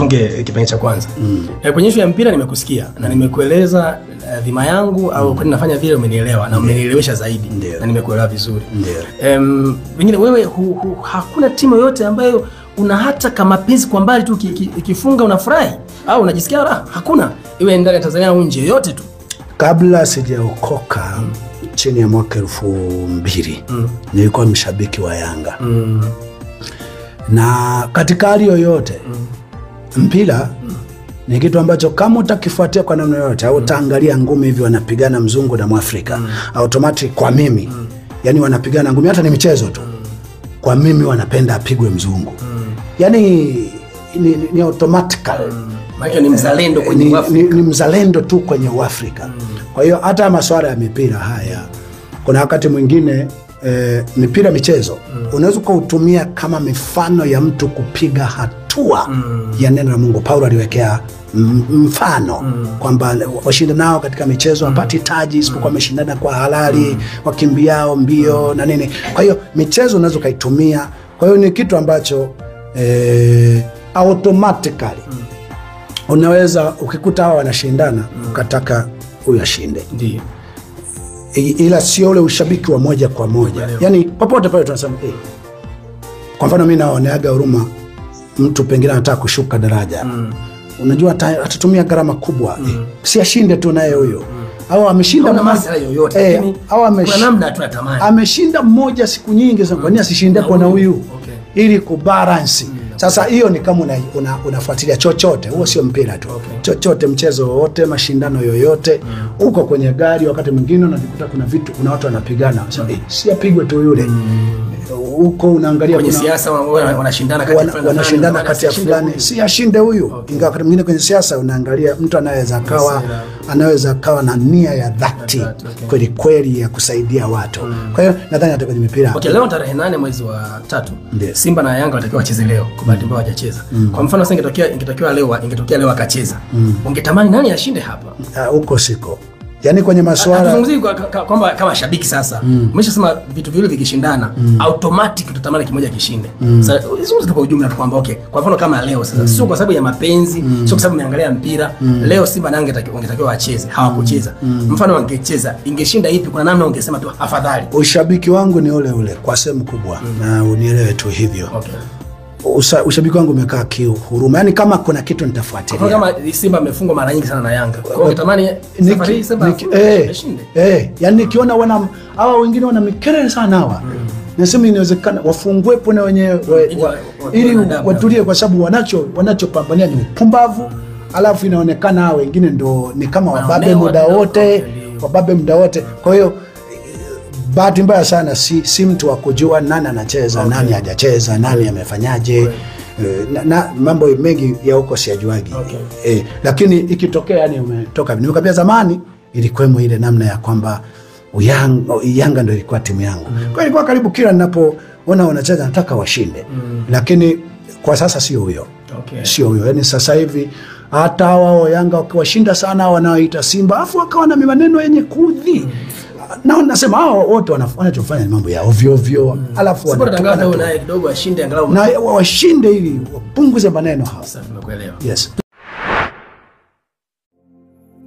tufunge kipengele cha kwanza. Kwenye issue ya mpira nimekusikia na nimekueleza dhima yangu au kwa nini nafanya vile, umenielewa na umenielewesha zaidi na nimekuelewa vizuri. Vingine wewe hakuna timu yote ambayo una hata kama penzi kwa mbali tu ikifunga unafurahi au unajisikia raha? Hakuna, iwe ndani ya Tanzania au nje, yote tu. Kabla sijaokoka chini ya mwaka 2000 nilikuwa mshabiki wa Yanga. Na katika hali yoyote mpira ni kitu ambacho kama utakifuatia kwa namna yoyote au utaangalia ngumi hivi wanapigana mzungu na Mwafrika, automatic kwa mimi yani wanapigana ngumi, hata ni michezo tu, kwa mimi wanapenda apigwe mzungu. Yani ni automatically maana ni mzalendo kwenye Afrika. Ni mzalendo tu kwenye Afrika. Kwa hiyo hata masuala ya mipira haya, kuna wakati mwingine mipira michezo unaweza kuutumia kama mifano ya mtu kupiga hatua ya neno la Mungu. Paulo aliwekea mfano kwamba washindanao katika michezo hapati taji isipokuwa wameshindana kwa halali, wakimbiao mbio na nini. Kwa hiyo michezo unaweza kaitumia. Kwa hiyo ni kitu ambacho automatically unaweza ukikuta hao wanashindana ukataka huyu ashinde. Ndio. Ila sio ule ushabiki wa moja kwa moja. Yani popote pale tunasema kwa mfano mimi naoneaga huruma mtu pengine anataka kushuka daraja. Unajua atatumia gharama kubwa. Si ashinde tu naye huyo. Au ameshinda na masuala yoyote. Au kuna namna tunatamani. Ameshinda mmoja siku nyingi sasa, kwa nini asishinde kwa na huyu? Ili kubalance. Sasa hiyo ni kama unafuatilia chochote, huo sio mpira tu. Chochote, mchezo wote, mashindano yoyote, uko kwenye gari wakati mwingine unajikuta kuna watu wanapigana. Si apigwe tu yule. Huko unaangalia kwenye siasa wanashindana kati ya fulani, si ashinde huyu. Ingawa wakati mwingine kwenye siasa unaangalia mtu anaweza kawa na nia ya dhati kweli kweli ya kusaidia watu. Kwa hiyo nadhani hata kwenye mipira. Leo tarehe 8 mwezi wa 3 Simba na Yanga watakiwa wacheze leo, kwa bahati mbaya hawajacheza. Kwa mfano sasa ingetokea leo akacheza, ungetamani nani ashinde hapa? Huko siko. Yani kwenye masuala tuzungumzie kwamba kama shabiki sasa umeshasema vitu vile vikishindana automatic tutatamani kimoja kishinde. Sasa zungumzie kwa ujumla tu kwamba kwa mfano kama leo sasa sio kwa sababu ya mapenzi, sio kwa sababu umeangalia mpira. Leo Simba na Yanga wangetakiwa wacheze, hawakucheza. Mfano wangecheza ingeshinda ipi? Kuna namna ungesema tu afadhali? Ushabiki wangu ni ule kwa sehemu kubwa na unielewe tu hivyo. Ushabiki wangu umekaa huruma. Yani kama kuna kitu nitafuatilia. Kama Simba amefungwa mara nyingi sana na Yanga, kwa hiyo natamani safari Simba ashinde. Yani nikiona hawa wengine wana mikelele sana hawa. Nasema inawezekana wafungwepo na wenyewe ili watulie, kwa sababu wanachopambania ni upumbavu. Alafu inaonekana hao wengine ndo ni kama wababe muda wote. Kwa hiyo bahati mbaya sana si mtu wa kujua nani anacheza, nani hajacheza, nani amefanyaje. Na mambo mengi ya huko siyajuagi. Lakini ikitokea yani umetoka nimekabia zamani ilikuwemo ile namna ya kwamba Yanga ndio ilikuwa timu yangu. Kwa hiyo ilikuwa karibu kila ninapoona wanacheza nataka washinde. Lakini kwa sasa sio huyo. Sio huyo. Yani sasa hivi hata wao Yanga wakiwashinda sana wanaoita Simba afu wakawa na maneno yenye kudhi. Na nasema hao wote wanachofanya ni mambo ya ovyo ovyo. Alafu wanatangaza naye kidogo ashinde angalau. Na washinde ili wapunguze maneno hao. Sasa tumekuelewa. Yes.